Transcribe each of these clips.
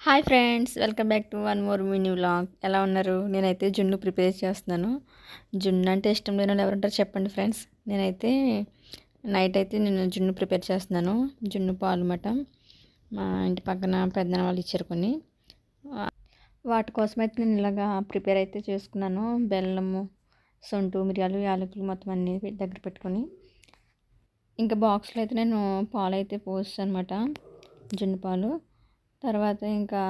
Hi friends, welcome back to one more mini vlog. ఎలా ఉన్నారు? నేనైతే జున్ను ప్రిపేర్ చేస్తున్నాను. జున్ను అంటే ఇష్టం లేని వాళ్ళు ఎవరుంటారు చెప్పండి ఫ్రెండ్స్. నేనైతే నైట్ అయితే నేను జున్ను ప్రిపేర్ చేస్తున్నాను. జున్ను పాలు మాట మా ఇంటి పక్కన పెద్దనాన్న వాళ్ళు ఇచ్చారు కొన్ని. వాటి కోసం అయితే నేను ఇలాగా ప్రిపేర్ అయితే చేసుకున్నాను. బెల్లము, సొంటు, మిరియాలు, యాలకులు మొత్తం అన్నీ దగ్గర పెట్టుకొని ఇంకా బాక్స్లో అయితే నేను పాలు అయితే పోస్తాను అనమాట, జున్ను పాలు. తర్వాత ఇంకా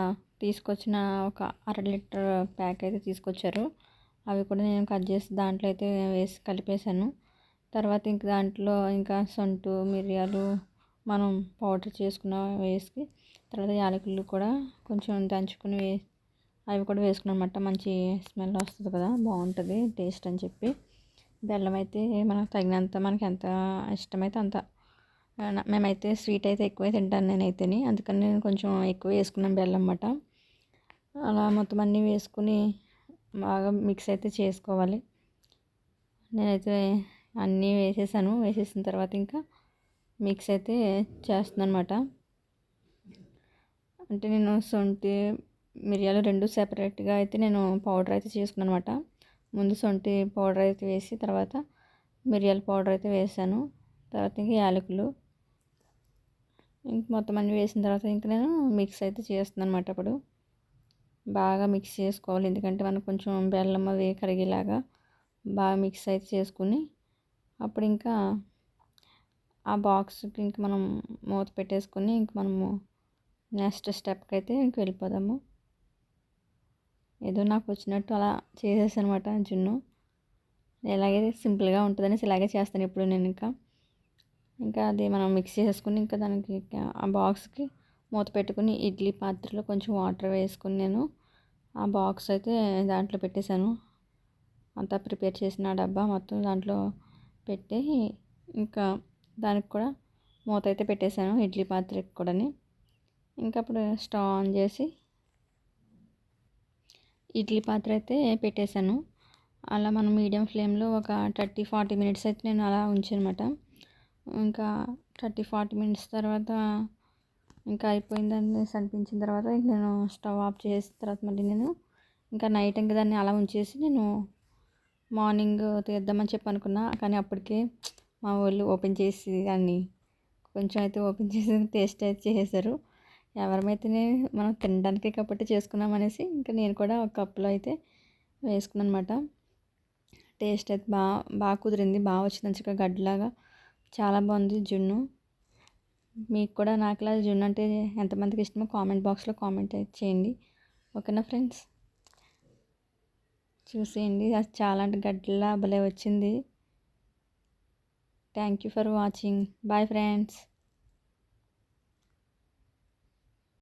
తీసుకొచ్చిన ఒక 1/2 లీటర్ ప్యాక్ అయితే తీసుకొచ్చారు. అవి కూడా నేను కట్ చేసి దాంట్లో అయితే వేసి కలిపేశాను. తర్వాత ఇంక దాంట్లో ఇంకా సొంటు, మిరియాలు మనం పౌడర్ చేసుకున్న వేసి, తర్వాత యాలకులు కూడా కొంచెం దంచుకుని అవి కూడా వేసుకున్నాను అనమాట. మంచి స్మెల్ వస్తుంది కదా, బాగుంటుంది టేస్ట్ అని చెప్పి. బెల్లం అయితే మనకు తగినంత, మనకి ఎంత ఇష్టమైతే అంత. మేమైతే స్వీట్ అయితే ఎక్కువే తింటాను నేనైతేని, అందుకని నేను కొంచెం ఎక్కువ వేసుకున్నాను బెల్లం అన్నమాట. అలా మొత్తం అన్నీ వేసుకుని బాగా మిక్స్ అయితే చేసుకోవాలి. నేనైతే అన్నీ వేసేసాను. వేసేసిన తర్వాత ఇంకా మిక్స్ అయితే చేస్తున్నాను అనమాట. అంటే నేను శొంఠి, మిరియాలు రెండు సెపరేట్గా అయితే నేను పౌడర్ అయితే చేసుకున్నాను అనమాట. ముందు శొంఠి పౌడర్ అయితే వేసి, తర్వాత మిరియాల పౌడర్ అయితే వేసాను. తర్వాత ఇంకా యాలకులు, ఇంక మొత్తం అన్నీ వేసిన తర్వాత ఇంక నేను మిక్స్ అయితే చేస్తున్నాను అనమాట. అప్పుడు బాగా మిక్స్ చేసుకోవాలి, ఎందుకంటే మనకు కొంచెం బెల్లం అవి కరిగేలాగా బాగా మిక్స్ అయితే చేసుకుని, అప్పుడు ఇంకా ఆ బాక్స్కి ఇంక మనం మూత పెట్టేసుకుని ఇంక మనము నెక్స్ట్ స్టెప్కి అయితే ఇంక వెళ్ళిపోదాము. ఏదో నాకు వచ్చినట్టు అలా చేసేసాను అనమాట జున్ను. ఇలాగే సింపుల్గా ఉంటుందనేసి ఇలాగే చేస్తాను ఇప్పుడు నేను. ఇంకా అది మనం మిక్స్ చేసుకుని ఇంకా దానికి ఆ బాక్స్కి మూత పెట్టుకుని ఇడ్లీ పాత్రలో కొంచెం వాటర్ వేసుకుని నేను ఆ బాక్స్ అయితే దాంట్లో పెట్టేశాను. అంతా ప్రిపేర్ చేసిన డబ్బా మొత్తం దాంట్లో పెట్టి ఇంకా దానికి కూడా మూత అయితే పెట్టేశాను, ఇడ్లీ పాత్రకి కూడా. ఇంకా అప్పుడు స్టవ్ ఆన్ చేసి ఇడ్లీ పాత్ర అయితే పెట్టేశాను. అలా మనం మీడియం ఫ్లేమ్లో ఒక 30-40 మినిట్స్ అయితే నేను అలా ఉంచానమాట. ఇంకా 30-40 మినిట్స్ తర్వాత ఇంకా అయిపోయిందని అనిపించిన తర్వాత నేను స్టవ్ ఆఫ్ చేసిన తర్వాత మళ్ళీ నేను ఇంకా నైట్ ఇంకా దాన్ని అలా ఉంచేసి నేను మార్నింగ్ తీద్దామని చెప్పి అనుకున్నా. కానీ అప్పటికే మా వాళ్ళు ఓపెన్ చేసి దాన్ని కొంచెం అయితే ఓపెన్ చేసి టేస్ట్ అయితే చేసేసారు. ఎవరమైతే మనం తినడానికి కాబట్టి చేసుకున్నాం అనేసి ఇంకా నేను కూడా ఒక కప్పులో అయితే వేసుకున్నాను అనమాట. టేస్ట్ అయితే బాగా కుదిరింది, బాగా వచ్చింది, మంచిగా గడ్డలాగా చాలా బాగుంది జున్ను. మీకు కూడా నాకులా జున్ను అంటే ఎంతమందికి ఇష్టమో కామెంట్ బాక్స్లో కామెంట్ అయితే చేయండి. ఓకేనా ఫ్రెండ్స్? చూసేయండి, అది చాలా అంటే గడ్డలా భలే వచ్చింది. Thank you for watching. Bye friends.